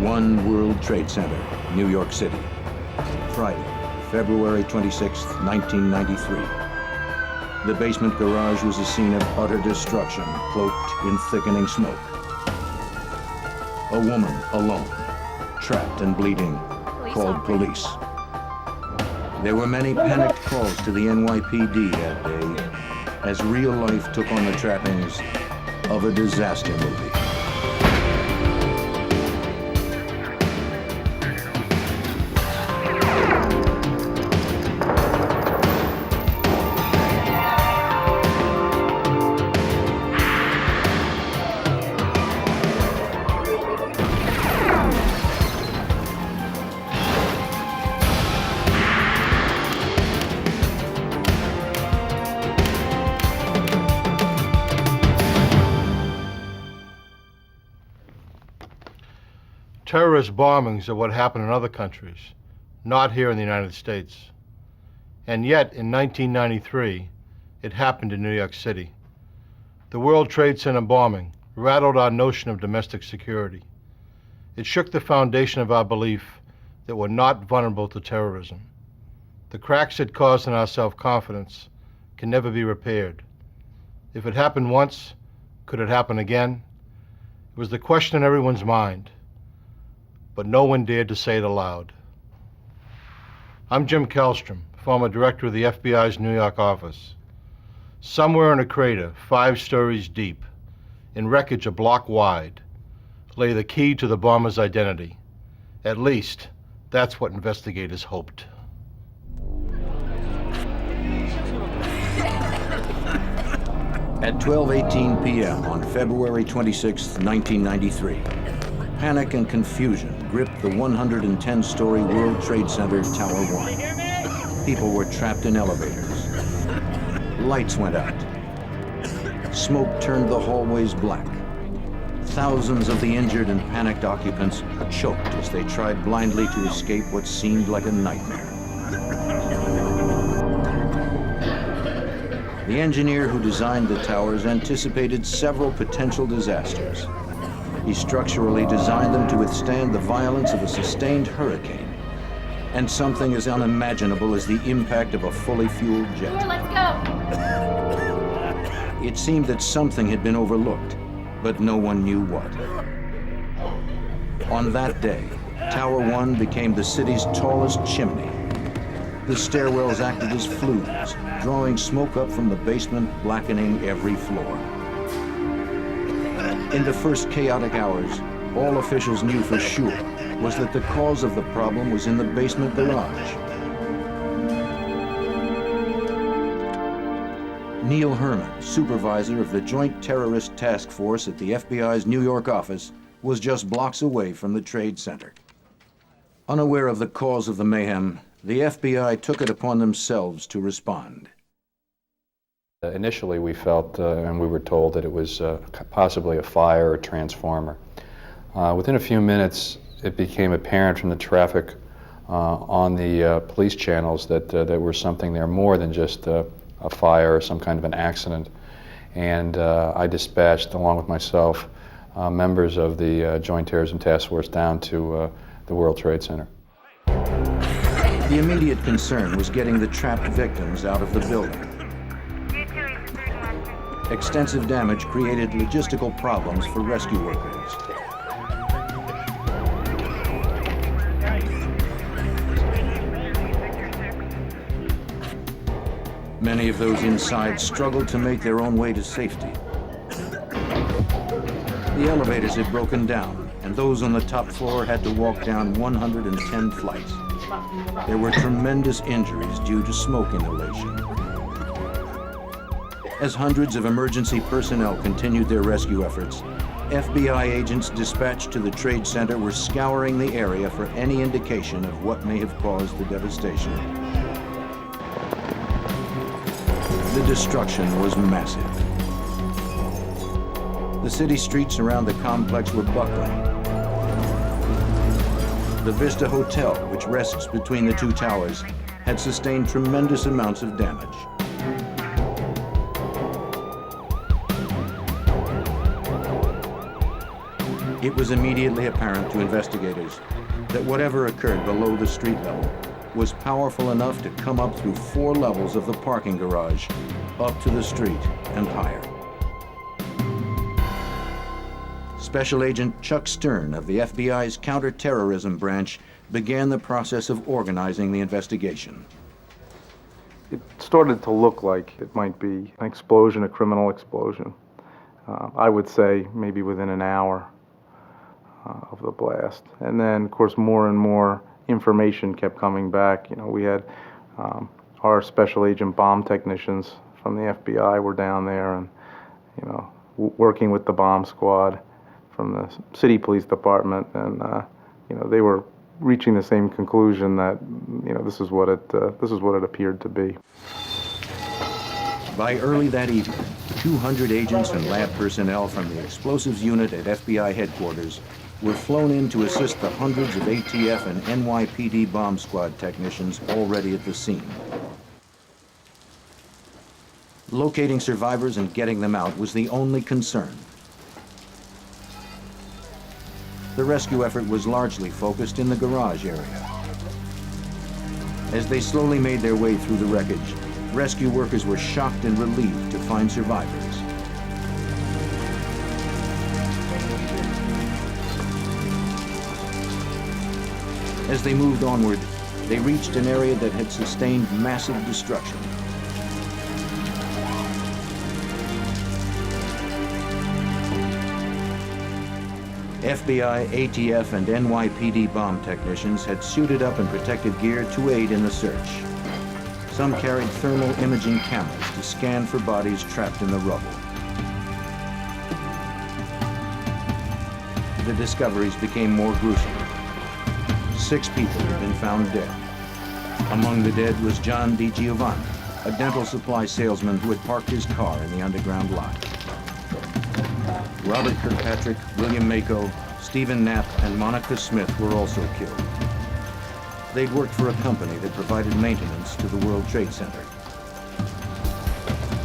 One World Trade Center, New York City. Friday, February 26, 1993. The basement garage was a scene of utter destruction, cloaked in thickening smoke. A woman, alone, trapped and bleeding, called police. There were many panicked calls to the NYPD that day as real life took on the trappings of a disaster movie. Terrorist bombings are what happen in other countries, not here in the United States. And yet, in 1993, it happened in New York City. The World Trade Center bombing rattled our notion of domestic security. It shook the foundation of our belief that we're not vulnerable to terrorism. The cracks it caused in our self-confidence can never be repaired. If it happened once, could it happen again? It was the question in everyone's mind, but no one dared to say it aloud. I'm Jim Kellstrom, former director of the FBI's New York office. Somewhere in a crater, 5 stories deep, in wreckage a block wide, lay the key to the bomber's identity. At least, that's what investigators hoped. At 12:18 p.m. on February 26, 1993, panic and confusion gripped the 110-story World Trade Center Tower 1. People were trapped in elevators. Lights went out. Smoke turned the hallways black. Thousands of the injured and panicked occupants choked as they tried blindly to escape what seemed like a nightmare. The engineer who designed the towers anticipated several potential disasters. He structurally designed them to withstand the violence of a sustained hurricane and something as unimaginable as the impact of a fully fueled jet. Let's go! It seemed that something had been overlooked, but no one knew what. On that day, Tower 1 became the city's tallest chimney. The stairwells acted as flues, drawing smoke up from the basement, blackening every floor. In the first chaotic hours, all officials knew for sure was that the cause of the problem was in the basement garage. Neil Herman, supervisor of the Joint Terrorist Task Force at the FBI's New York office, was just blocks away from the Trade Center. Unaware of the cause of the mayhem, the FBI took it upon themselves to respond. Initially, we felt, and we were told, that it was possibly a fire or transformer. Within a few minutes, it became apparent from the traffic on the police channels that there was something there more than just a fire or some kind of an accident. And I dispatched, along with myself, members of the Joint Terrorism Task Force down to the World Trade Center. The immediate concern was getting the trapped victims out of the building. Extensive damage created logistical problems for rescue workers. Many of those inside struggled to make their own way to safety. The elevators had broken down, and those on the top floor had to walk down 110 flights. There were tremendous injuries due to smoke inhalation. As hundreds of emergency personnel continued their rescue efforts, FBI agents dispatched to the Trade Center were scouring the area for any indication of what may have caused the devastation. The destruction was massive. The city streets around the complex were buckling. The Vista Hotel, which rests between the two towers, had sustained tremendous amounts of damage. It was immediately apparent to investigators that whatever occurred below the street level was powerful enough to come up through 4 levels of the parking garage, up to the street and higher. Special Agent Chuck Stern of the FBI's counterterrorism branch began the process of organizing the investigation. It started to look like it might be an explosion, a criminal explosion. I would say maybe within an hour of the blast. And then, of course, more and more information kept coming back. You know, we had our special agent bomb technicians from the FBI were down there and, you know, working with the bomb squad from the city police department, and you know, they were reaching the same conclusion that, you know, this is what it appeared to be. By early that evening, 200 agents and lab personnel from the explosives unit at FBI headquarters were flown in to assist the hundreds of ATF and NYPD bomb squad technicians already at the scene. Locating survivors and getting them out was the only concern. The rescue effort was largely focused in the garage area. As they slowly made their way through the wreckage, rescue workers were shocked and relieved to find survivors. As they moved onward, they reached an area that had sustained massive destruction. FBI, ATF, and NYPD bomb technicians had suited up in protective gear to aid in the search. Some carried thermal imaging cameras to scan for bodies trapped in the rubble. The discoveries became more gruesome. 6 people had been found dead. Among the dead was John DiGiovanni, a dental supply salesman who had parked his car in the underground lot. Robert Kirkpatrick, William Mako, Stephen Knapp, and Monica Smith were also killed. They'd worked for a company that provided maintenance to the World Trade Center.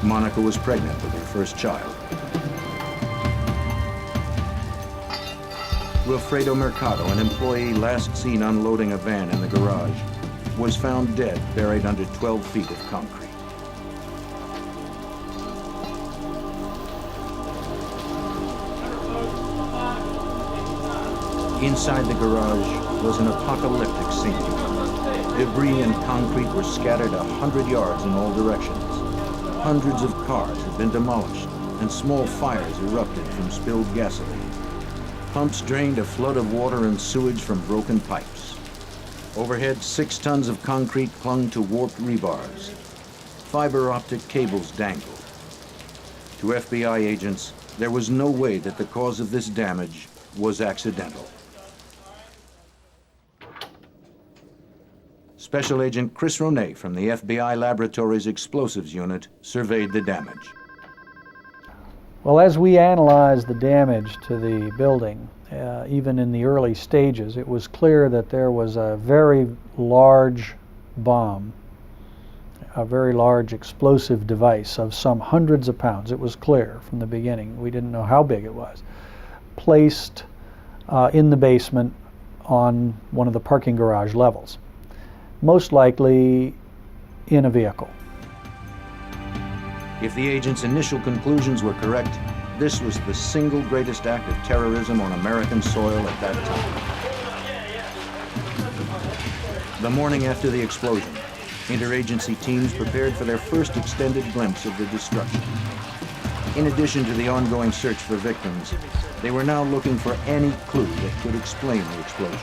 Monica was pregnant with her first child. Wilfredo Mercado, an employee last seen unloading a van in the garage, was found dead, buried under 12 feet of concrete. Inside the garage was an apocalyptic scene. Debris and concrete were scattered 100 yards in all directions. Hundreds of cars had been demolished, and small fires erupted from spilled gasoline. Pumps drained a flood of water and sewage from broken pipes. Overhead, 6 tons of concrete clung to warped rebars. Fiber optic cables dangled. To FBI agents, there was no way that the cause of this damage was accidental. Special Agent Chris Ronay from the FBI Laboratories Explosives Unit surveyed the damage. Well, as we analyzed the damage to the building, even in the early stages, it was clear that there was a very large bomb, a very large explosive device of some hundreds of pounds. It was clear from the beginning. We didn't know how big it was. Placed in the basement on one of the parking garage levels, most likely in a vehicle. If the agent's initial conclusions were correct, this was the single greatest act of terrorism on American soil at that time. The morning after the explosion, interagency teams prepared for their first extended glimpse of the destruction. In addition to the ongoing search for victims, they were now looking for any clue that could explain the explosion.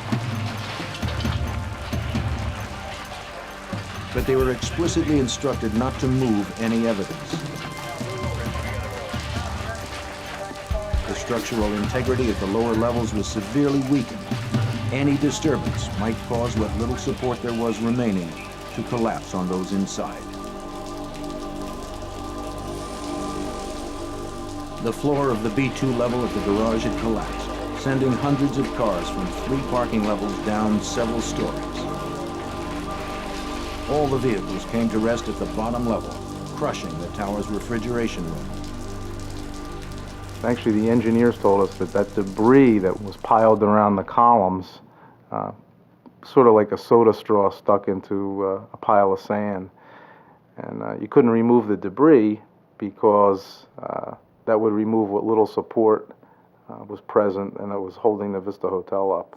But they were explicitly instructed not to move any evidence. The structural integrity of the lower levels was severely weakened. Any disturbance might cause what little support there was remaining to collapse on those inside. The floor of the B2 level of the garage had collapsed, sending hundreds of cars from 3 parking levels down several stories. All the vehicles came to rest at the bottom level, crushing the tower's refrigeration room. Actually, the engineers told us that that debris that was piled around the columns, sort of like a soda straw stuck into a pile of sand. And you couldn't remove the debris because that would remove what little support was present and that was holding the Vista Hotel up.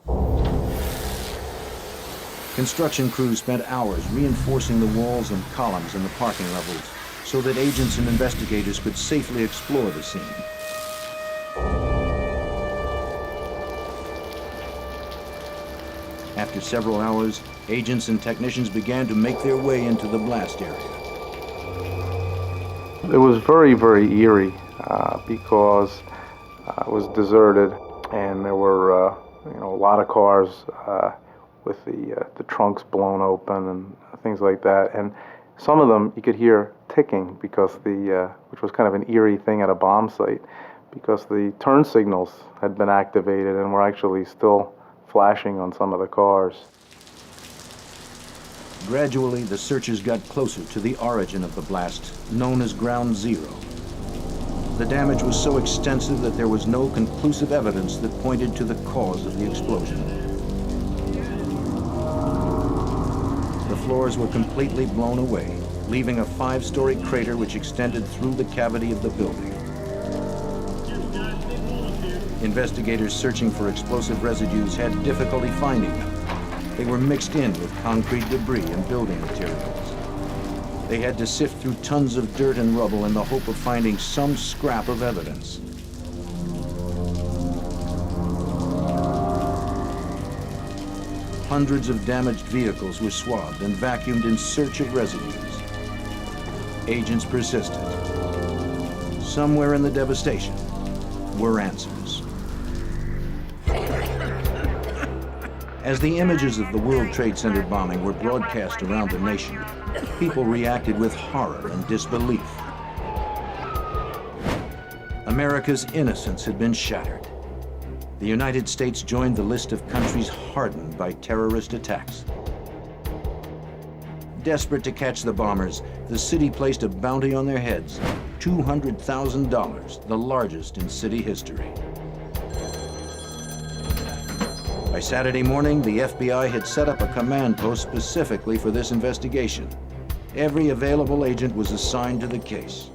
Construction crews spent hours reinforcing the walls and columns in the parking levels so that agents and investigators could safely explore the scene. After several hours, agents and technicians began to make their way into the blast area. It was very, very eerie because it was deserted and there were a lot of cars with the trunks blown open and things like that. And some of them you could hear ticking because which was kind of an eerie thing at a bomb site, because the turn signals had been activated and were actually still flashing on some of the cars. Gradually, the searchers got closer to the origin of the blast, known as Ground Zero. The damage was so extensive that there was no conclusive evidence that pointed to the cause of the explosion. The floors were completely blown away, leaving a 5-story crater which extended through the cavity of the building. Investigators searching for explosive residues had difficulty finding them. They were mixed in with concrete debris and building materials. They had to sift through tons of dirt and rubble in the hope of finding some scrap of evidence. Hundreds of damaged vehicles were swabbed and vacuumed in search of residues. Agents persisted. Somewhere in the devastation were answers. As the images of the World Trade Center bombing were broadcast around the nation, people reacted with horror and disbelief. America's innocence had been shattered. The United States joined the list of countries hardened by terrorist attacks. Desperate to catch the bombers, the city placed a bounty on their heads, $200,000, the largest in city history. By Saturday morning, the FBI had set up a command post specifically for this investigation. Every available agent was assigned to the case.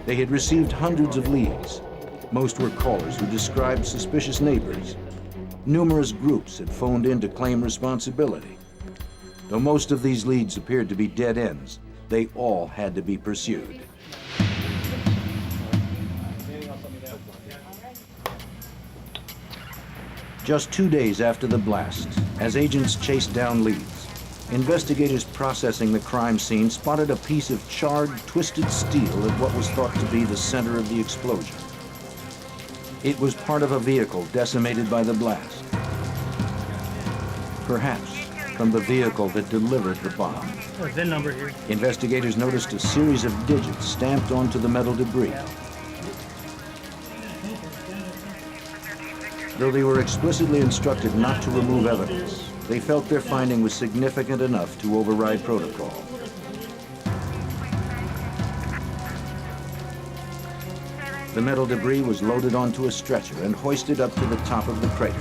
They had received hundreds of leads. Most were callers who described suspicious neighbors. Numerous groups had phoned in to claim responsibility. Though most of these leads appeared to be dead ends, they all had to be pursued. Just 2 days after the blast, as agents chased down leads, investigators processing the crime scene spotted a piece of charred, twisted steel at what was thought to be the center of the explosion. It was part of a vehicle decimated by the blast. Perhaps from the vehicle that delivered the bomb. VIN number here. Investigators noticed a series of digits stamped onto the metal debris. Though they were explicitly instructed not to remove evidence, they felt their finding was significant enough to override protocol. The metal debris was loaded onto a stretcher and hoisted up to the top of the crater.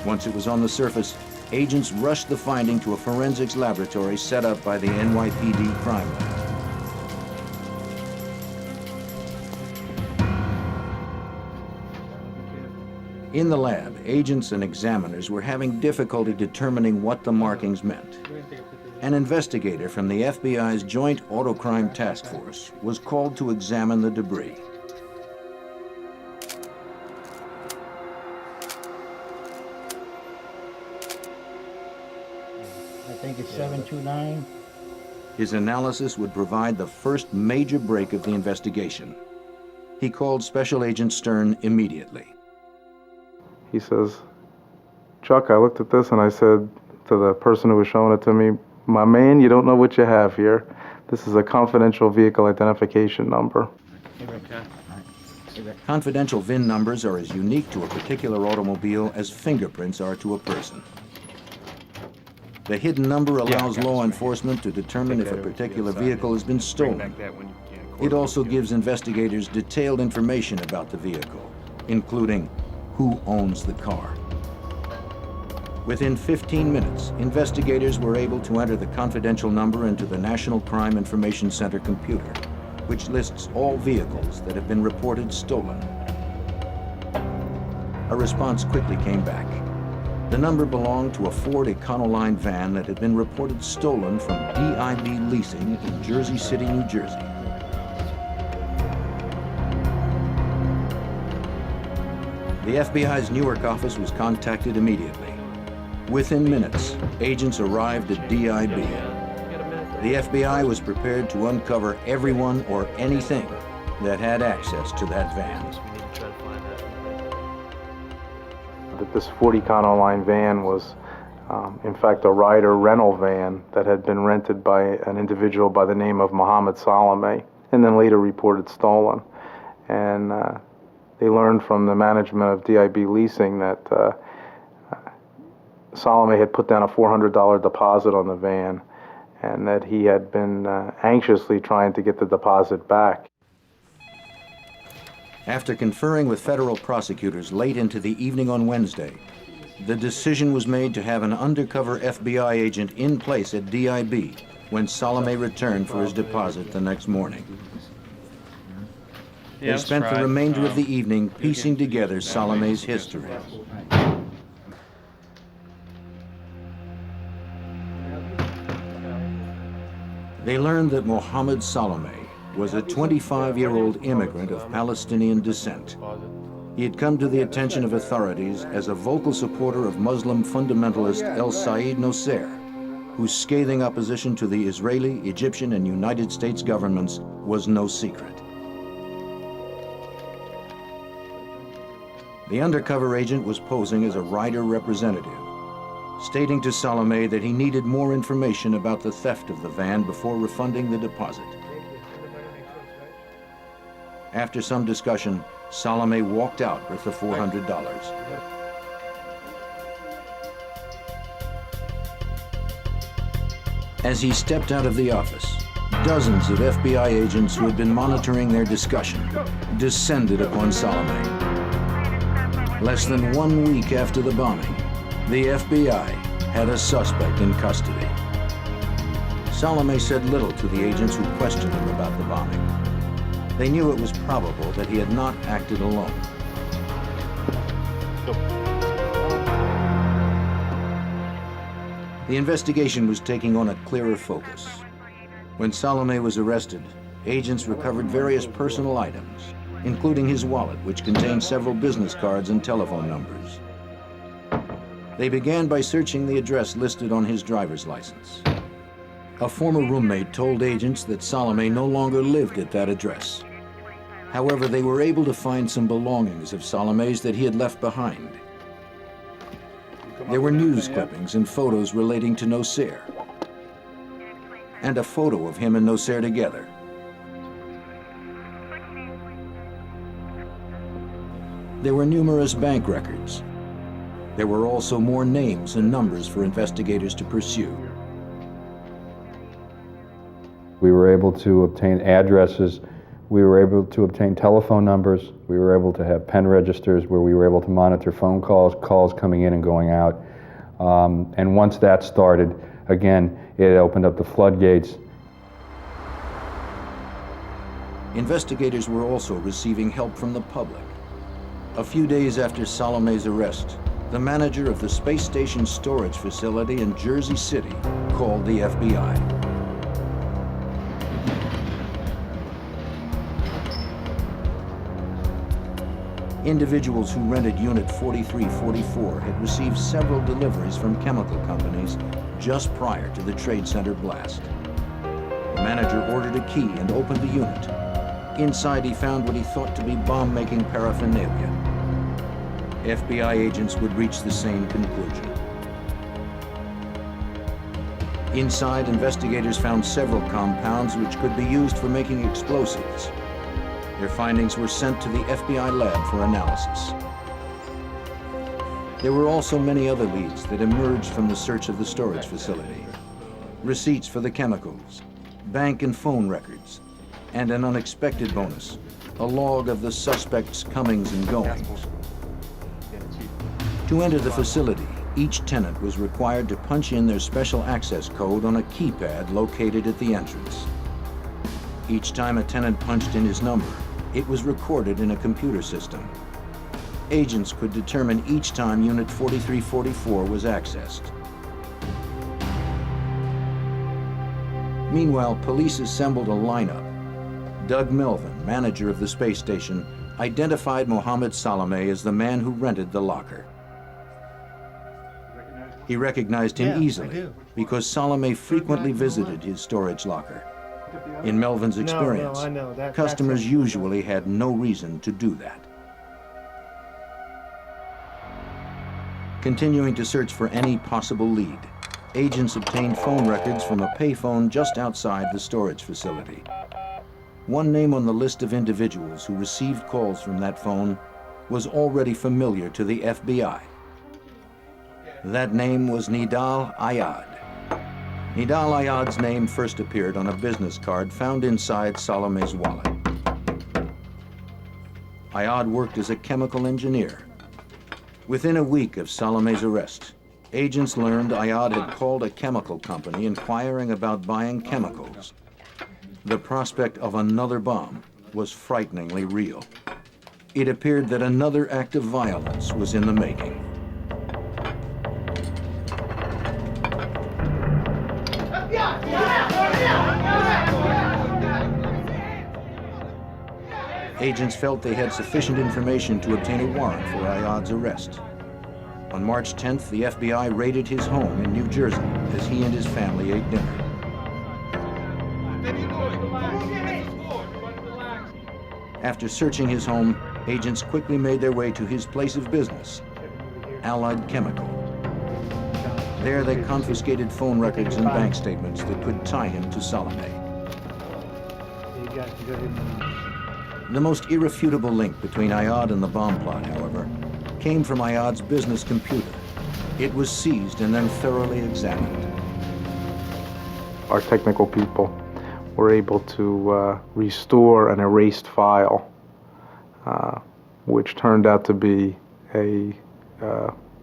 Once it was on the surface, agents rushed the finding to a forensics laboratory set up by the NYPD Crime Lab. In the lab, agents and examiners were having difficulty determining what the markings meant. An investigator from the FBI's Joint Autocrime Task Force was called to examine the debris. I think it's 729. His analysis would provide the first major break of the investigation. He called Special Agent Stern immediately. He says, "Chuck, I looked at this and I said to the person who was showing it to me, 'My man, you don't know what you have here. This is a confidential vehicle identification number.'" Confidential VIN numbers are as unique to a particular automobile as fingerprints are to a person. The hidden number allows law enforcement to determine if a particular vehicle has been stolen. It also gives investigators detailed information about the vehicle, including who owns the car. Within 15 minutes, investigators were able to enter the confidential number into the National Crime Information Center computer, which lists all vehicles that have been reported stolen. A response quickly came back. The number belonged to a Ford Econoline van that had been reported stolen from DIB Leasing in Jersey City, New Jersey. The FBI's Newark office was contacted immediately. Within minutes, agents arrived at DIB. The FBI was prepared to uncover everyone or anything that had access to that van. That this Ford Econoline van was, in fact, a Ryder rental van that had been rented by an individual by the name of Mohammed Salome, and then later reported stolen. And they learned from the management of DIB Leasing that Salome had put down a $400 deposit on the van, and that he had been anxiously trying to get the deposit back. After conferring with federal prosecutors late into the evening on Wednesday, the decision was made to have an undercover FBI agent in place at DIB when Salome returned for his deposit the next morning. They spent the remainder of the evening piecing together Salome's history. They learned that Mohammed Salome was a 25-year-old immigrant of Palestinian descent. He had come to the attention of authorities as a vocal supporter of Muslim fundamentalist El Said Nosser, whose scathing opposition to the Israeli, Egyptian, and United States governments was no secret. The undercover agent was posing as a Ryder representative, stating to Salome that he needed more information about the theft of the van before refunding the deposit. After some discussion, Salome walked out with the $400. As he stepped out of the office, dozens of FBI agents who had been monitoring their discussion descended upon Salome. Less than 1 week after the bombing, the FBI had a suspect in custody. Salome said little to the agents who questioned him about the bombing. They knew it was probable that he had not acted alone. The investigation was taking on a clearer focus. When Salome was arrested, agents recovered various personal items, including his wallet, which contained several business cards and telephone numbers. They began by searching the address listed on his driver's license. A former roommate told agents that Salome no longer lived at that address. However, they were able to find some belongings of Salome's that he had left behind. There were news clippings and photos relating to Nosser, and a photo of him and Nosser together. There were numerous bank records. There were also more names and numbers for investigators to pursue. We were able to obtain addresses. We were able to obtain telephone numbers. We were able to have pen registers where we were able to monitor phone calls coming in and going out. And once that started, again, it opened up the floodgates. Investigators were also receiving help from the public. A few days after Salome's arrest, the manager of the space station storage facility in Jersey City called the FBI. Individuals who rented Unit 4344 had received several deliveries from chemical companies just prior to the Trade Center blast. The manager ordered a key and opened the unit. Inside, he found what he thought to be bomb-making paraphernalia. FBI agents would reach the same conclusion. Inside, investigators found several compounds which could be used for making explosives. Their findings were sent to the FBI lab for analysis. There were also many other leads that emerged from the search of the storage facility. Receipts for the chemicals, bank and phone records, and an unexpected bonus, a log of the suspect's comings and goings. To enter the facility, each tenant was required to punch in their special access code on a keypad located at the entrance. Each time a tenant punched in his number, it was recorded in a computer system. Agents could determine each time Unit 4344 was accessed. Meanwhile, police assembled a lineup. Doug Melvin, manager of the space station, identified Mohammed Salome as the man who rented the locker. He recognized him easily because Salome frequently visited his storage locker. In Melvin's experience, customers usually had no reason to do that. Continuing to search for any possible lead, agents obtained phone records from a payphone just outside the storage facility. One name on the list of individuals who received calls from that phone was already familiar to the FBI. That name was Nidal Ayad. Nidal Ayad's name first appeared on a business card found inside Salome's wallet. Ayad worked as a chemical engineer. Within a week of Salome's arrest, agents learned Ayad had called a chemical company inquiring about buying chemicals. The prospect of another bomb was frighteningly real. It appeared that another act of violence was in the making. Agents felt they had sufficient information to obtain a warrant for Ayad's arrest. On March 10th, the FBI raided his home in New Jersey as he and his family ate dinner. After searching his home, agents quickly made their way to his place of business, Allied Chemical. There they confiscated phone records and bank statements that could tie him to Salome. The most irrefutable link between Ayad and the bomb plot, however, came from Ayad's business computer. It was seized and then thoroughly examined. Our technical people were able to restore an erased file, which turned out to be a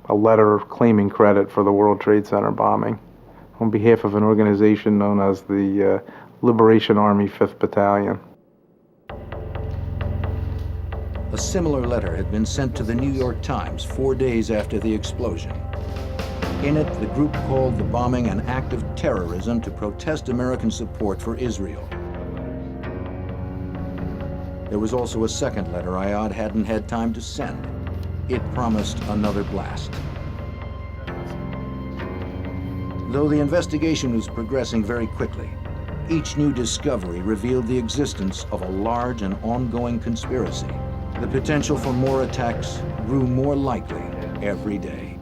letter claiming credit for the World Trade Center bombing on behalf of an organization known as the Liberation Army 5th Battalion. A similar letter had been sent to the New York Times 4 days after the explosion. In it, the group called the bombing an act of terrorism to protest American support for Israel. There was also a second letter Ayad hadn't had time to send. It promised another blast. Though the investigation was progressing very quickly, each new discovery revealed the existence of a large and ongoing conspiracy. The potential for more attacks grew more likely every day.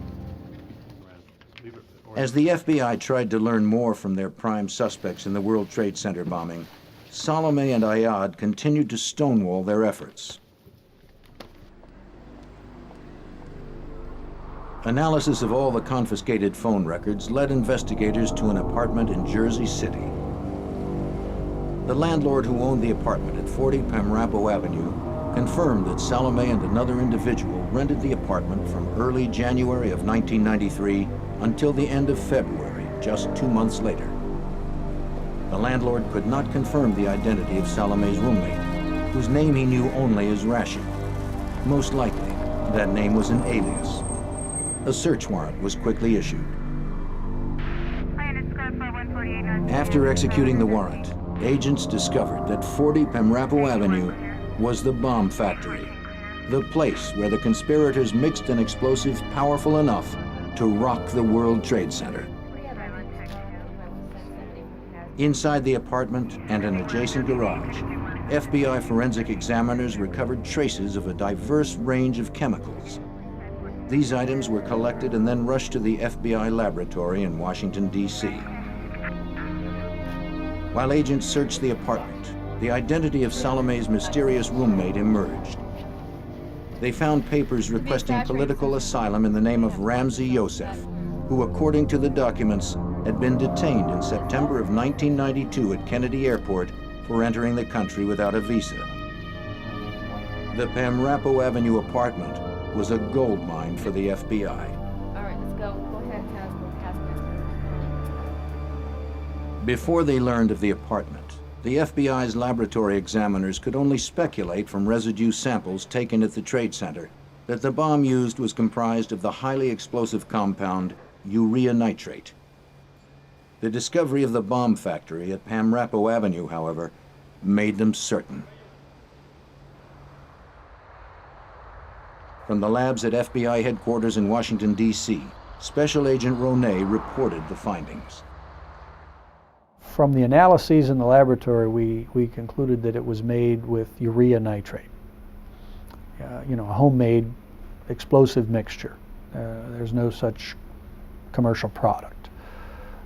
As the FBI tried to learn more from their prime suspects in the World Trade Center bombing, Salome and Ayad continued to stonewall their efforts. Analysis of all the confiscated phone records led investigators to an apartment in Jersey City. The landlord who owned the apartment at 40 Pamrapo Avenue confirmed that Salome and another individual rented the apartment from early January of 1993 until the end of February, just 2 months later. The landlord could not confirm the identity of Salome's roommate, whose name he knew only as Rashid. Most likely, that name was an alias. A search warrant was quickly issued. After executing the warrant, agents discovered that 40 Pamrapo Avenue was the bomb factory, the place where the conspirators mixed an explosive powerful enough to rock the World Trade Center. Inside the apartment and an adjacent garage, FBI forensic examiners recovered traces of a diverse range of chemicals. These items were collected and then rushed to the FBI laboratory in Washington, D.C. While agents searched the apartment, the identity of Salome's mysterious roommate emerged. They found papers requesting political asylum in the name of Ramzi Youssef, who, according to the documents, had been detained in September of 1992 at Kennedy Airport for entering the country without a visa. The Pamrapo Avenue apartment was a gold mine for the FBI. All right, let's go. Go ahead, Casper. Before they learned of the apartment, the FBI's laboratory examiners could only speculate from residue samples taken at the Trade Center that the bomb used was comprised of the highly explosive compound urea nitrate. The discovery of the bomb factory at Pamrapo Avenue, however, made them certain. From the labs at FBI headquarters in Washington, D.C., Special Agent Ronay reported the findings. From the analyses in the laboratory, we concluded that it was made with urea nitrate, a homemade explosive mixture. There's no such commercial product.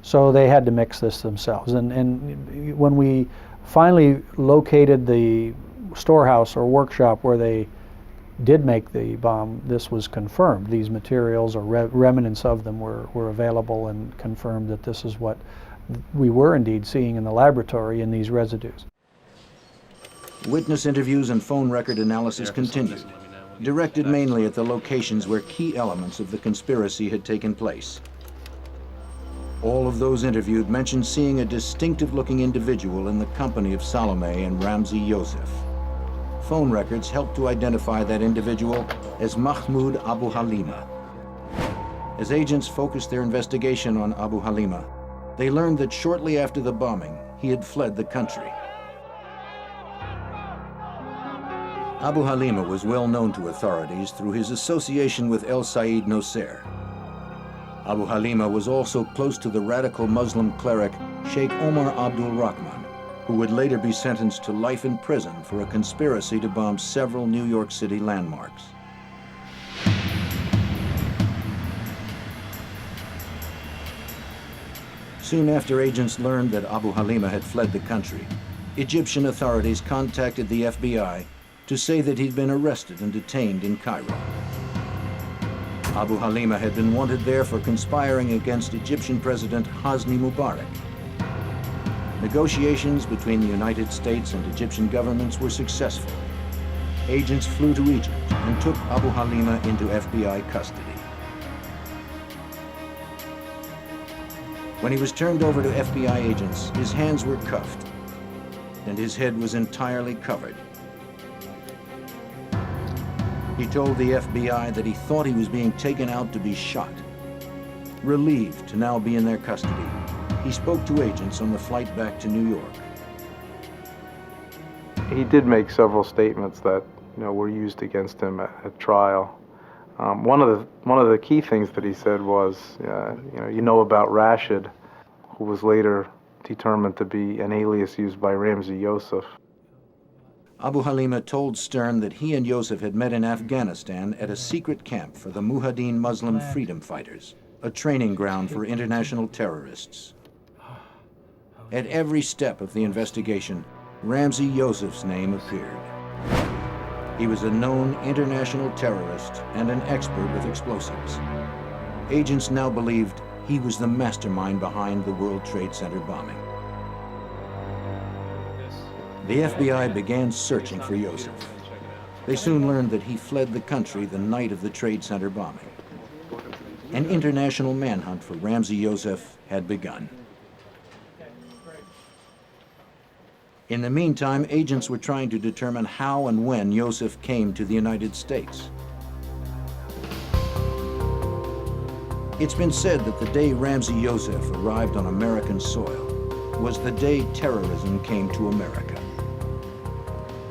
So they had to mix this themselves. And when we finally located the storehouse or workshop where they did make the bomb, this was confirmed. These materials or remnants of them were available and confirmed that this is what we were indeed seeing in the laboratory in these residues. Witness interviews and phone record analysis continued, directed mainly at the locations where key elements of the conspiracy had taken place. All of those interviewed mentioned seeing a distinctive-looking individual in the company of Salome and Ramzi Youssef. Phone records helped to identify that individual as Mahmoud Abu Halima. As agents focused their investigation on Abu Halima, they learned that shortly after the bombing, he had fled the country. Abu Halima was well known to authorities through his association with El Said Nosser. Abu Halima was also close to the radical Muslim cleric Sheikh Omar Abdul Rahman, who would later be sentenced to life in prison for a conspiracy to bomb several New York City landmarks. Soon after agents learned that Abu Halima had fled the country, Egyptian authorities contacted the FBI to say that he'd been arrested and detained in Cairo. Abu Halima had been wanted there for conspiring against Egyptian President Hosni Mubarak. Negotiations between the United States and Egyptian governments were successful. Agents flew to Egypt and took Abu Halima into FBI custody. When he was turned over to FBI agents, his hands were cuffed and his head was entirely covered. He told the FBI that he thought he was being taken out to be shot. Relieved to now be in their custody, he spoke to agents on the flight back to New York. He did make several statements that were used against him at trial. One of the key things that he said was, about Rashid, who was later determined to be an alias used by Ramzi Youssef. Abu Halima told Stern that he and Youssef had met in Afghanistan at a secret camp for the Mujahideen Muslim Freedom Fighters, a training ground for international terrorists. At every step of the investigation, Ramzi Youssef's name appeared. He was a known international terrorist and an expert with explosives. Agents now believed he was the mastermind behind the World Trade Center bombing. The FBI began searching for Youssef. They soon learned that he fled the country the night of the Trade Center bombing. An international manhunt for Ramzi Youssef had begun. In the meantime, agents were trying to determine how and when Youssef came to the United States. It's been said that the day Ramzi Youssef arrived on American soil was the day terrorism came to America.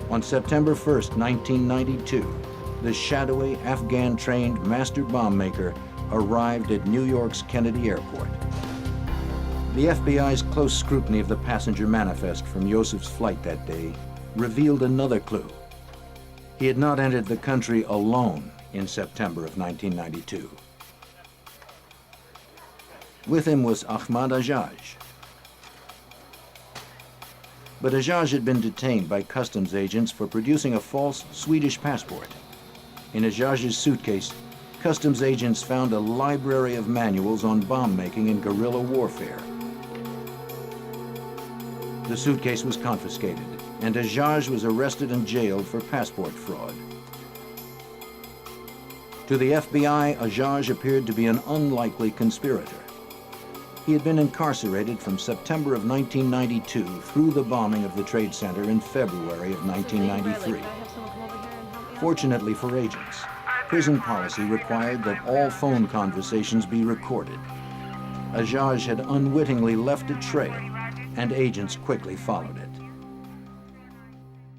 On September 1st, 1992, the shadowy Afghan-trained master bomb maker arrived at New York's Kennedy Airport. The FBI's close scrutiny of the passenger manifest from Youssef's flight that day revealed another clue. He had not entered the country alone in September of 1992. With him was Ahmad Ajaj. But Ajaj had been detained by customs agents for producing a false Swedish passport. In Ajaj's suitcase, customs agents found a library of manuals on bomb making and guerrilla warfare. The suitcase was confiscated, and Ajaj was arrested and jailed for passport fraud. To the FBI, Ajaj appeared to be an unlikely conspirator. He had been incarcerated from September of 1992 through the bombing of the Trade Center in February of 1993. Fortunately for agents, prison policy required that all phone conversations be recorded. Ajaj had unwittingly left a trail, and agents quickly followed it.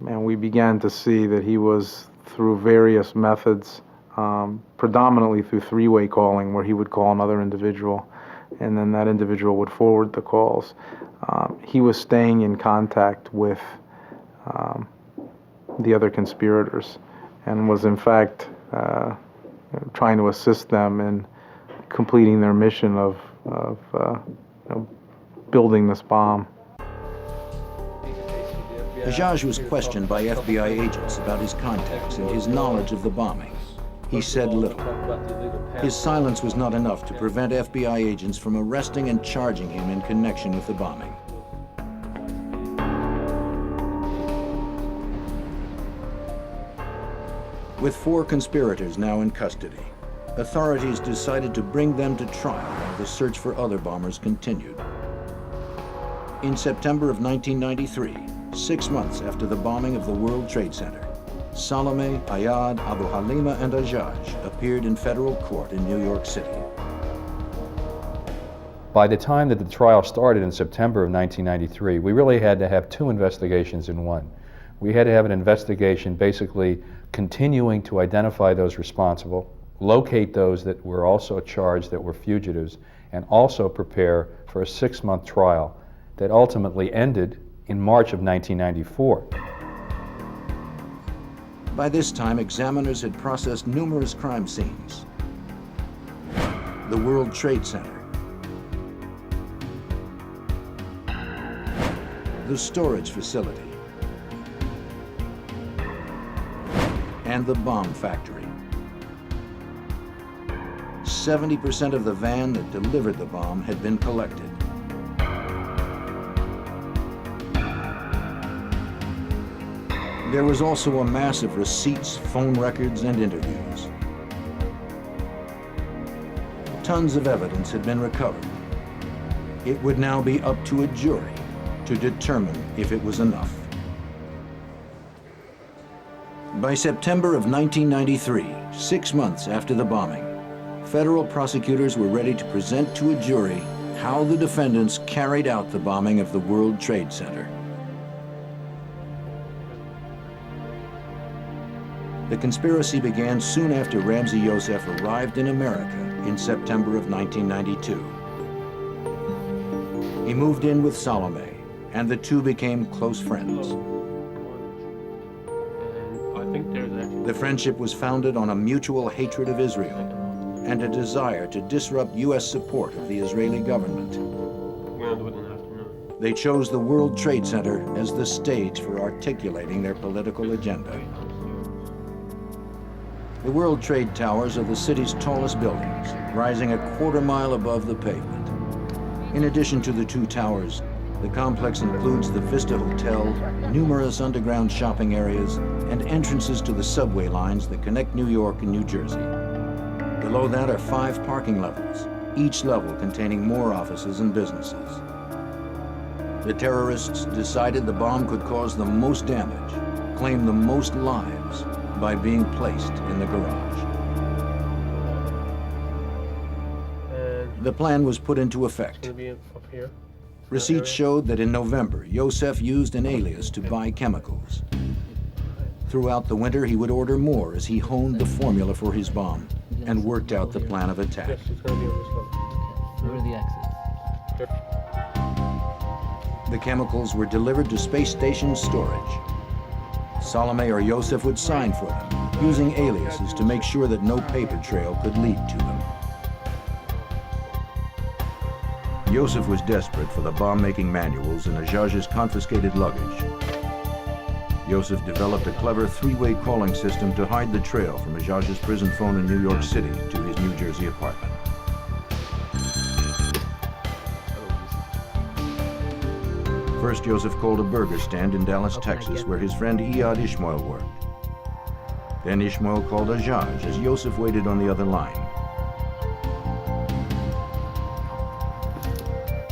And we began to see that he was, through various methods, predominantly through three-way calling, where he would call another individual, and then that individual would forward the calls. He was staying in contact with the other conspirators, and was in fact trying to assist them in completing their mission of building this bomb. Ajaj was questioned by FBI agents about his contacts and his knowledge of the bombing. He said little. His silence was not enough to prevent FBI agents from arresting and charging him in connection with the bombing. With 4 conspirators now in custody, authorities decided to bring them to trial while the search for other bombers continued. In September of 1993, 6 months after the bombing of the World Trade Center, Salome, Ayad, Abu Halima, and Ajaj appeared in federal court in New York City. By the time that the trial started in September of 1993, we really had to have 2 investigations in one. We had to have an investigation basically continuing to identify those responsible, locate those that were also charged that were fugitives, and also prepare for a 6-month trial that ultimately ended in March of 1994. By this time, examiners had processed numerous crime scenes. The World Trade Center, the storage facility, and the bomb factory. 70% of the van that delivered the bomb had been collected. There was also a mass of receipts, phone records, and interviews. Tons of evidence had been recovered. It would now be up to a jury to determine if it was enough. By September of 1993, 6 months after the bombing, federal prosecutors were ready to present to a jury how the defendants carried out the bombing of the World Trade Center. The conspiracy began soon after Ramzi Youssef arrived in America in September of 1992. He moved in with Salome, and the two became close friends. The friendship was founded on a mutual hatred of Israel and a desire to disrupt U.S. support of the Israeli government. They chose the World Trade Center as the stage for articulating their political agenda. The World Trade Towers are the city's tallest buildings, rising a quarter-mile above the pavement. In addition to the 2 towers, the complex includes the Vista Hotel, numerous underground shopping areas, and entrances to the subway lines that connect New York and New Jersey. Below that are 5 parking levels, each level containing more offices and businesses. The terrorists decided the bomb could cause the most damage, claim the most lives, by being placed in the garage. The plan was put into effect. Receipts showed that in November, Youssef used an alias to buy chemicals. Throughout the winter, he would order more as he honed the formula for his bomb and worked out the plan of attack. Where are the exits? The chemicals were delivered to space station storage. Salome or Youssef would sign for them, using aliases to make sure that no paper trail could lead to them. Youssef was desperate for the bomb-making manuals and Ajaj's confiscated luggage. Youssef developed a clever 3-way calling system to hide the trail from Ajaj's prison phone in New York City to his New Jersey apartment. For First, Yosef called a burger stand in Dallas, How can I Texas, get where his friend Iyad Ishmael worked. Then Ishmael called Ajaj as Yosef waited on the other line.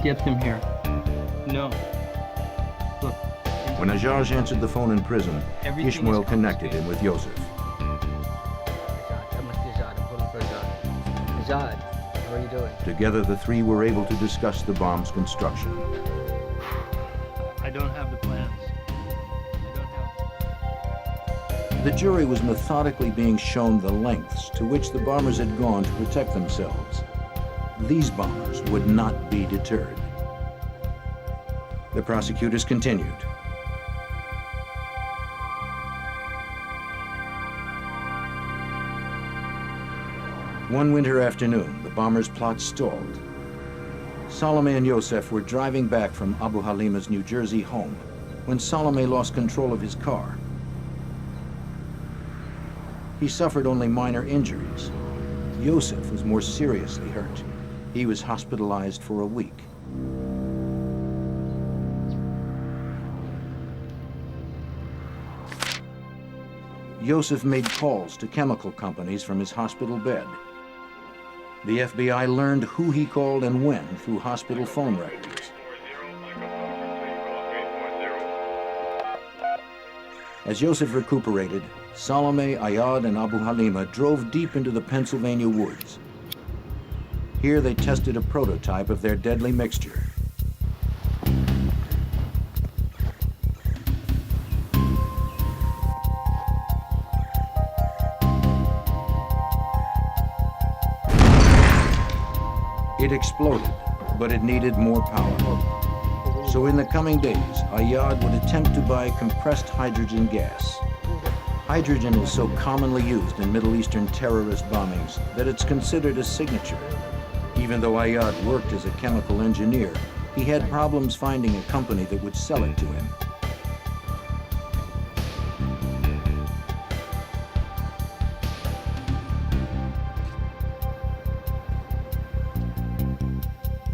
Get him here. No. Look. When Ajaj answered the phone in prison, Everything Ishmael is connected him with Yosef. Azad, I'm with Azad. I'm calling for Azad. Azad, how are you doing? Together, the three were able to discuss the bomb's construction. I don't have the plans. I don't have. The jury was methodically being shown the lengths to which the bombers had gone to protect themselves. These bombers would not be deterred. The prosecutors continued. One winter afternoon, the bombers' plot stalled. Salome and Yosef were driving back from Abu Halima's New Jersey home when Salome lost control of his car. He suffered only minor injuries. Yosef was more seriously hurt. He was hospitalized for a week. Yosef made calls to chemical companies from his hospital bed. The FBI learned who he called and when through hospital phone records. As Yosef recuperated, Salome, Ayad, and Abu Halima drove deep into the Pennsylvania woods. Here they tested a prototype of their deadly mixture. It exploded, but it needed more power. So in the coming days, Ayad would attempt to buy compressed hydrogen gas. Hydrogen is so commonly used in Middle Eastern terrorist bombings that it's considered a signature. Even though Ayad worked as a chemical engineer, he had problems finding a company that would sell it to him.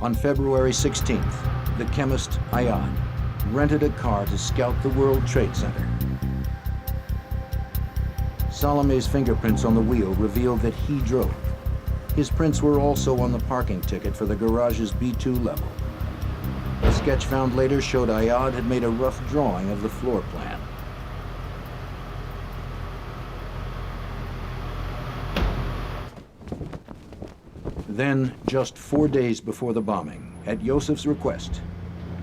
On February 16th, the chemist Ayad rented a car to scout the World Trade Center. Salome's fingerprints on the wheel revealed that he drove. His prints were also on the parking ticket for the garage's B2 level. A sketch found later showed Ayad had made a rough drawing of the floor plan. Then, just 4 days before the bombing, at Yosef's request,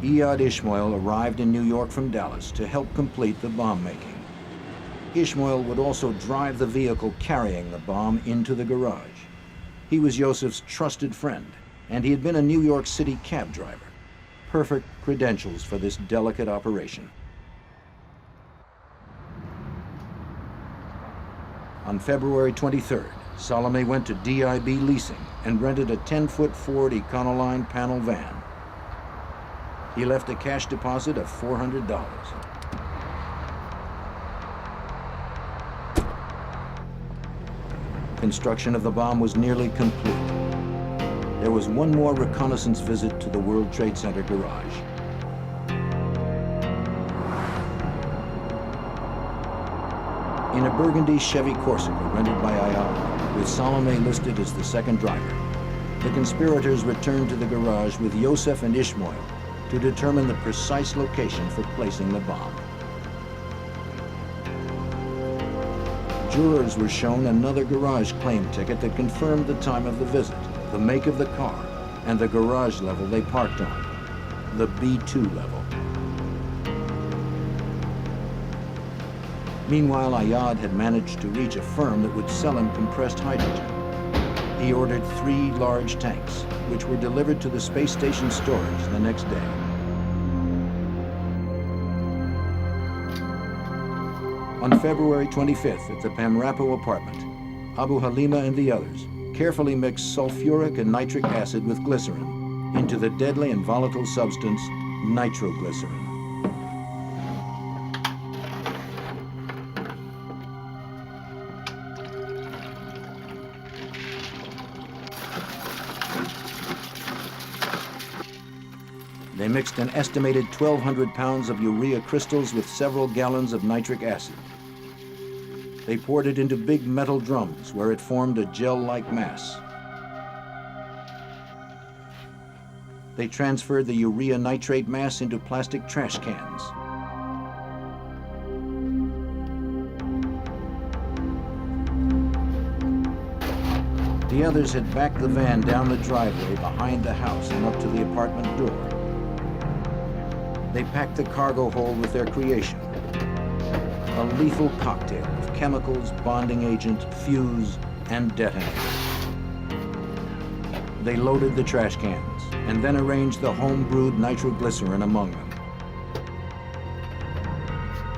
Iyad Ishmael arrived in New York from Dallas to help complete the bomb making. Ishmael would also drive the vehicle carrying the bomb into the garage. He was Yosef's trusted friend, and he had been a New York City cab driver. Perfect credentials for this delicate operation. On February 23rd, Salome went to DIB Leasing and rented a 10-foot Ford Econoline panel van. He left a cash deposit of $400. Construction of the bomb was nearly complete. There was one more reconnaissance visit to the World Trade Center garage. In a burgundy Chevy Corsica rented by Ayad, with Salome listed as the second driver, the conspirators returned to the garage with Yosef and Ishmael to determine the precise location for placing the bomb. Jurors were shown another garage claim ticket that confirmed the time of the visit, the make of the car, and the garage level they parked on, the B2 level. Meanwhile, Ayad had managed to reach a firm that would sell him compressed hydrogen. He ordered 3 large tanks, which were delivered to the space station storage the next day. On February 25th, at the Pamrapo apartment, Abu Halima and the others carefully mixed sulfuric and nitric acid with glycerin into the deadly and volatile substance nitroglycerin. They mixed an estimated 1,200 pounds of urea crystals with several gallons of nitric acid. They poured it into big metal drums where it formed a gel-like mass. They transferred the urea nitrate mass into plastic trash cans. The others had backed the van down the driveway behind the house and up to the apartment door. They packed the cargo hold with their creation, a lethal cocktail of chemicals, bonding agent, fuse, and detonator. They loaded the trash cans and then arranged the home-brewed nitroglycerin among them.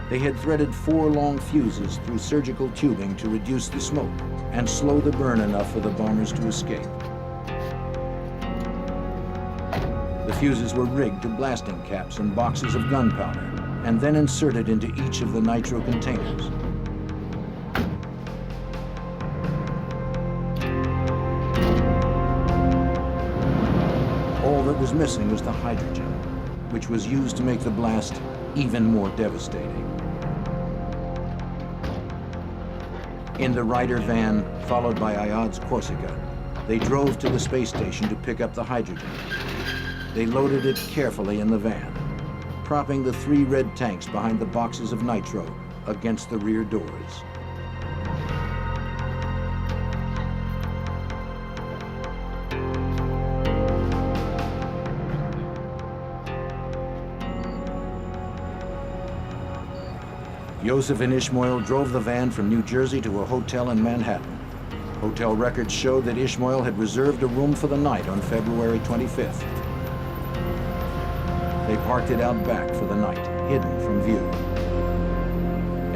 They had threaded 4 long fuses through surgical tubing to reduce the smoke and slow the burn enough for the bombers to escape. The fuses were rigged to blasting caps and boxes of gunpowder, and then inserted into each of the nitro containers. All that was missing was the hydrogen, which was used to make the blast even more devastating. In the Ryder van, followed by Ayad's Corsica, they drove to the space station to pick up the hydrogen. They loaded it carefully in the van, propping the 3 red tanks behind the boxes of nitro against the rear doors. Yosef and Ishmael drove the van from New Jersey to a hotel in Manhattan. Hotel records showed that Ishmael had reserved a room for the night on February 25th. They parked it out back for the night, hidden from view.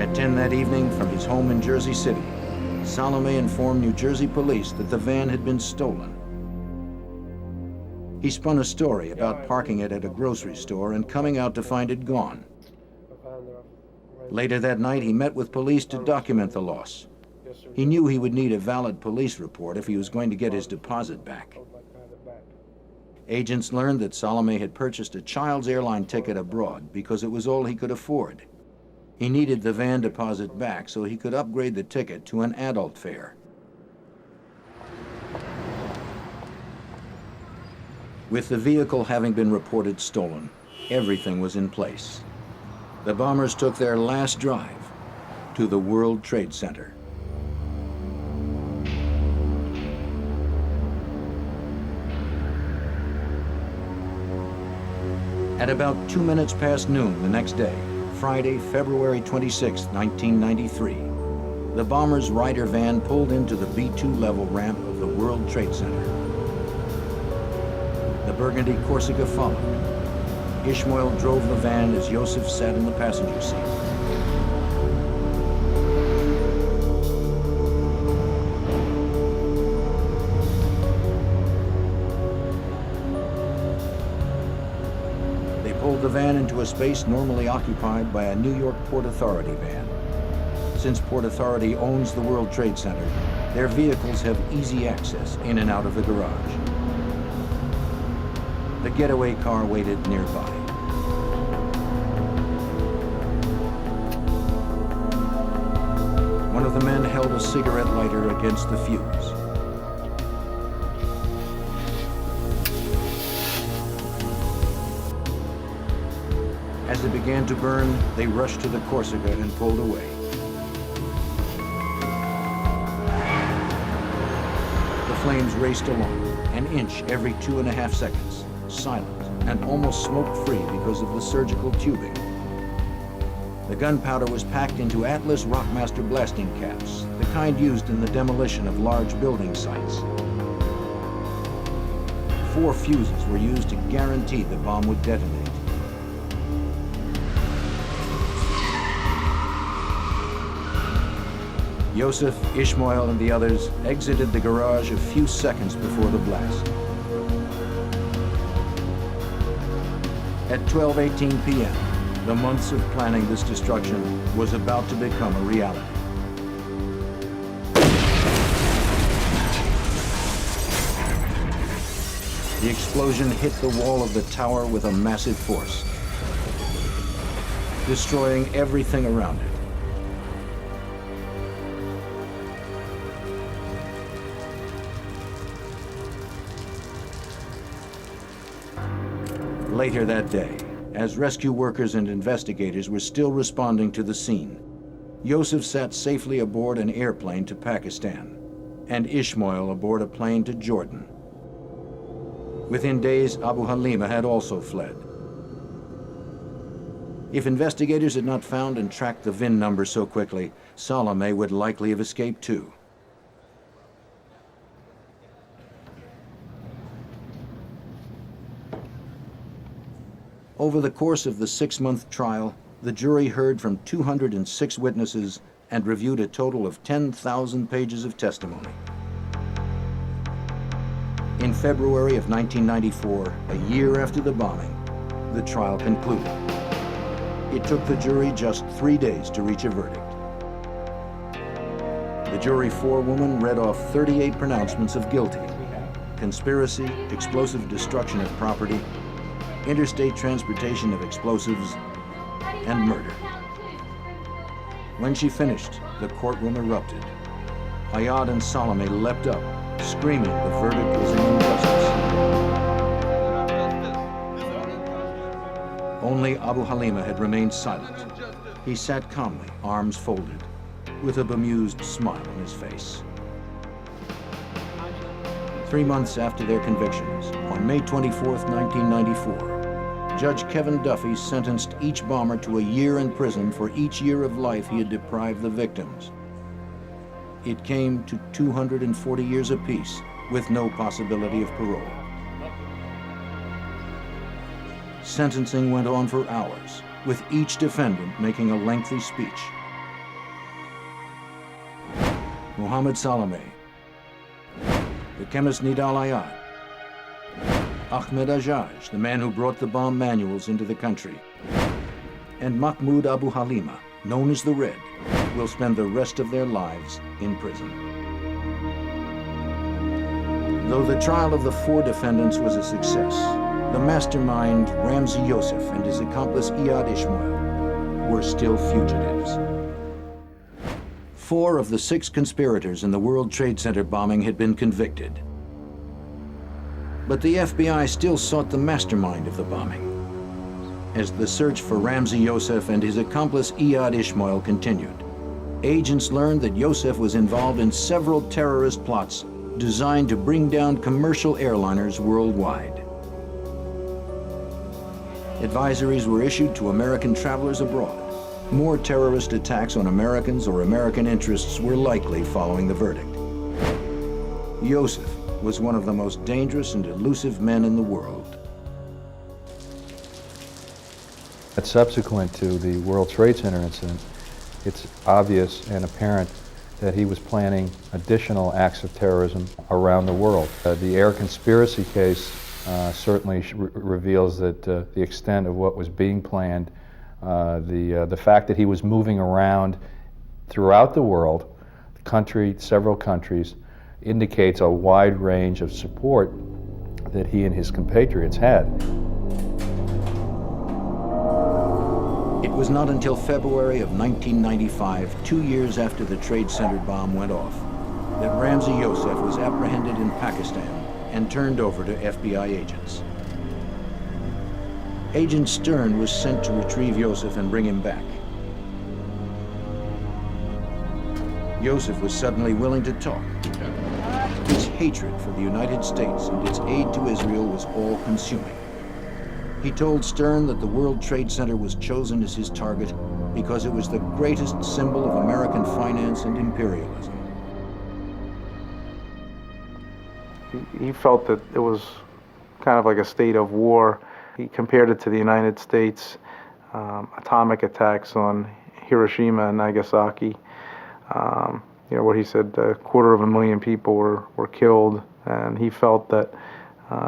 At 10 that evening, from his home in Jersey City, Salome informed New Jersey police that the van had been stolen. He spun a story about parking it at a grocery store and coming out to find it gone. Later that night, he met with police to document the loss. He knew he would need a valid police report if he was going to get his deposit back. Agents learned that Salome had purchased a child's airline ticket abroad because it was all he could afford. He needed the van deposit back so he could upgrade the ticket to an adult fare. With the vehicle having been reported stolen, everything was in place. The bombers took their last drive to the World Trade Center. At about 2 minutes past noon the next day, Friday, February 26, 1993, the bombers' Ryder van pulled into the B-2 level ramp of the World Trade Center. The burgundy Corsica followed. Ishmael drove the van as Yosef sat in the passenger seat. They pulled the van into a space normally occupied by a New York Port Authority van. Since Port Authority owns the World Trade Center, their vehicles have easy access in and out of the garage. The getaway car waited nearby. One of the men held a cigarette lighter against the fuse. As it began to burn, they rushed to the Corsica and pulled away. The flames raced along, an inch every 2.5 seconds. Silent and almost smoke-free because of the surgical tubing. The gunpowder was packed into Atlas Rockmaster blasting caps, the kind used in the demolition of large building sites. 4 fuses were used to guarantee the bomb would detonate. Yosef, Ishmael, and the others exited the garage a few seconds before the blast. At 12:18 p.m., the months of planning this destruction was about to become a reality. The explosion hit the wall of the tower with a massive force, destroying everything around it. Later that day, as rescue workers and investigators were still responding to the scene, Yosef sat safely aboard an airplane to Pakistan, and Ishmael aboard a plane to Jordan. Within days, Abu Halima had also fled. If investigators had not found and tracked the VIN number so quickly, Salome would likely have escaped too. Over the course of the 6-month trial, the jury heard from 206 witnesses and reviewed a total of 10,000 pages of testimony. In February of 1994, a year after the bombing, the trial concluded. It took the jury just 3 days to reach a verdict. The jury forewoman read off 38 pronouncements of guilty: conspiracy, explosive destruction of property, interstate transportation of explosives, and murder. When she finished, the courtroom erupted. Ayad and Salome leapt up, screaming the verdict was an injustice. Only Abu Halima had remained silent. He sat calmly, arms folded, with a bemused smile on his face. 3 months after their convictions, on May 24th, 1994, Judge Kevin Duffy sentenced each bomber to a year in prison for each year of life he had deprived the victims. It came to 240 years apiece, with no possibility of parole. Sentencing went on for hours, with each defendant making a lengthy speech. Mohammed Salome, the chemist Nidal Ayad, Ahmed Ajaj, the man who brought the bomb manuals into the country, and Mahmoud Abu Halima, known as the Red, will spend the rest of their lives in prison. Though the trial of the 4 defendants was a success, the mastermind Ramzi Yosef and his accomplice Iyad Ishmael were still fugitives. 4 of the 6 conspirators in the World Trade Center bombing had been convicted. But the FBI still sought the mastermind of the bombing. As the search for Ramzi Yosef and his accomplice Iyad Ishmael continued, agents learned that Yosef was involved in several terrorist plots designed to bring down commercial airliners worldwide. Advisories were issued to American travelers abroad. More terrorist attacks on Americans or American interests were likely following the verdict. Yosef was one of the most dangerous and elusive men in the world. Subsequent to the World Trade Center incident, it's obvious and apparent that he was planning additional acts of terrorism around the world. The air conspiracy case certainly reveals that the extent of what was being planned, the fact that he was moving around throughout the world, several countries, indicates a wide range of support that he and his compatriots had. It was not until February of 1995, 2 years after the Trade Center bomb went off, that Ramzi Yosef was apprehended in Pakistan and turned over to FBI agents. Agent Stern was sent to retrieve Yosef and bring him back. Yosef was suddenly willing to talk. His hatred for the United States and its aid to Israel was all-consuming. He told Stern that the World Trade Center was chosen as his target because it was the greatest symbol of American finance and imperialism. He felt that it was kind of like a state of war. He compared it to the United States atomic attacks on Hiroshima and Nagasaki. Where he said 250,000 people were killed, and he felt that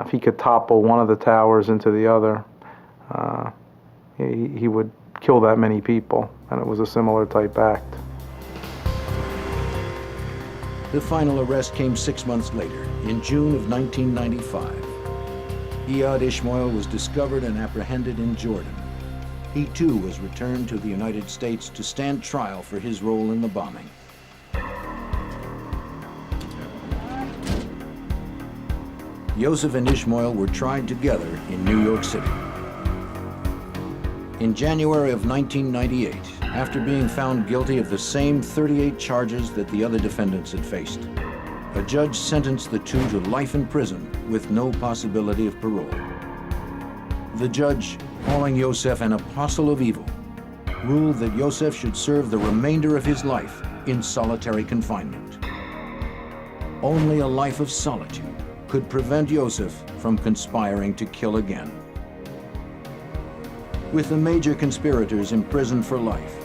if he could topple one of the towers into the other, he would kill that many people, and it was a similar type act. The final arrest came 6 months later, in June of 1995. Iyad Ishmael was discovered and apprehended in Jordan. He too was returned to the United States to stand trial for his role in the bombing. Yosef and Ishmael were tried together in New York City. In January of 1998, after being found guilty of the same 38 charges that the other defendants had faced, a judge sentenced the two to life in prison with no possibility of parole. The judge, calling Yosef an apostle of evil, ruled that Yosef should serve the remainder of his life in solitary confinement. Only a life of solitude could prevent Yosef from conspiring to kill again. With the major conspirators imprisoned for life,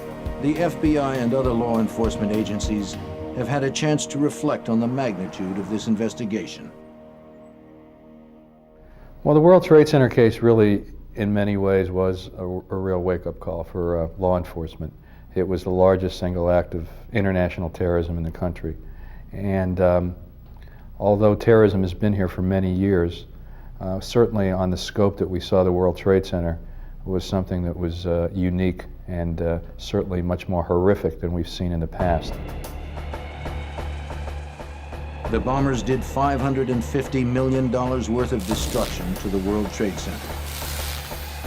the FBI and other law enforcement agencies have had a chance to reflect on the magnitude of this investigation. Well, the World Trade Center case really, in many ways, was a real wake-up call for law enforcement. It was the largest single act of international terrorism in the country. And although terrorism has been here for many years, certainly on the scope that we saw the World Trade Center was something that was unique and certainly much more horrific than we've seen in the past. The bombers did $550 million worth of destruction to the World Trade Center.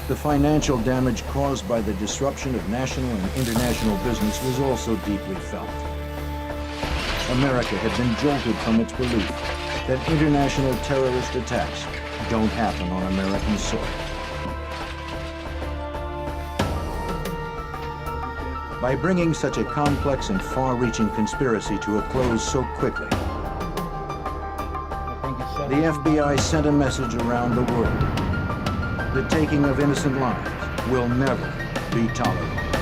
The financial damage caused by the disruption of national and international business was also deeply felt. America had been jolted from its belief that international terrorist attacks don't happen on American soil. By bringing such a complex and far-reaching conspiracy to a close so quickly, the FBI sent a message around the world. The taking of innocent lives will never be tolerated.